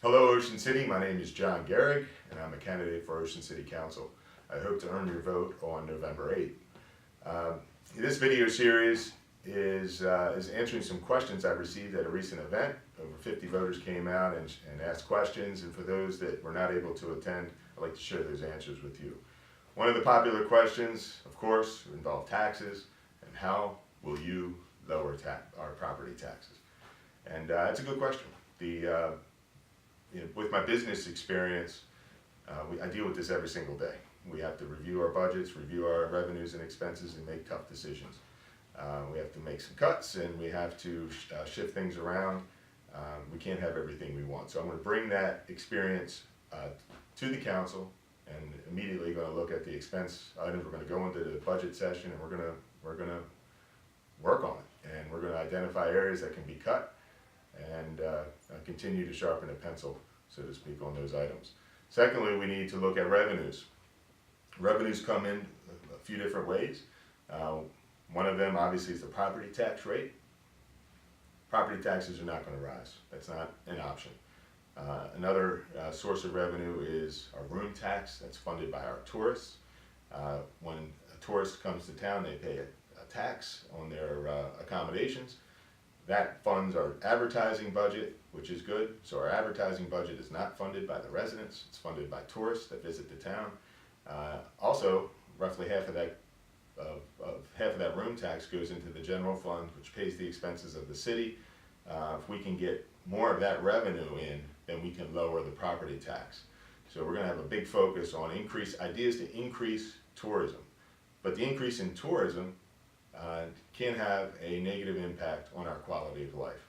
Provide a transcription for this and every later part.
Hello, Ocean City. My name is John Gehrig, and I'm a candidate for Ocean City Council. I hope to earn your vote on November 8th. This video series is answering some questions I received at a recent event. Over 50 voters came out and asked questions, and for those that were not able to attend, I'd like to share those answers with you. One of the popular questions, of course, involved taxes, and how will you lower our property taxes? And it's a good question. With my business experience, I deal with this every single day. We have to review our budgets, review our revenues and expenses, and make tough decisions. We have to make some cuts, and we have to shift things around. We can't have everything we want. So I'm going to bring that experience to the council, and immediately going to look at the expense items. We're going to go into the budget session, and we're going to work on it, and we're going to identify areas that can be cut, and continue to sharpen the pencil, so to speak, on those items. Secondly, we need to look at revenues. Revenues come in a few different ways. One of them, obviously, is the property tax rate. Property taxes are not going to rise. That's not an option. Another source of revenue is our room tax. That's funded by our tourists. When a tourist comes to town, they pay a tax on their accommodations. That funds our advertising budget, which is good. So our advertising budget is not funded by the residents. It's funded by tourists that visit the town. Also, roughly half of that room tax goes into the general fund, which pays the expenses of the city. If we can get more of that revenue in, then we can lower the property tax. So we're going to have a big focus on ideas to increase tourism. But the increase in tourism can have a negative impact on our quality of life.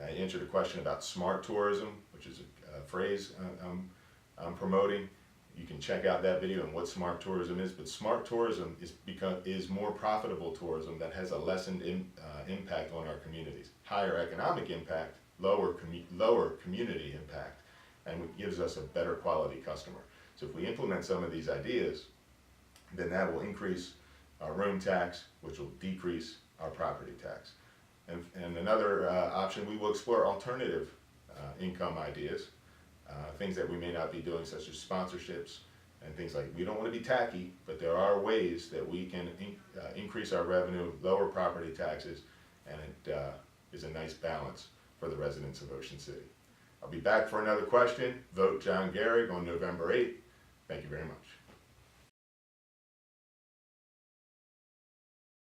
I answered a question about smart tourism, which is a phrase I'm promoting. You can check out that video on what smart tourism is, but smart tourism is more profitable tourism that has a lessened impact on our communities. Higher economic impact, lower community impact, and it gives us a better quality customer. So if we implement some of these ideas, then that will increase our room tax, which will decrease our property tax. And another option, we will explore alternative income ideas, things that we may not be doing, such as sponsorships and things like. We don't want to be tacky, but there are ways that we can increase our revenue, lower property taxes, and it is a nice balance for the residents of Ocean City. I'll be back for another question. Vote John Gehrig on November 8th. Thank you very much.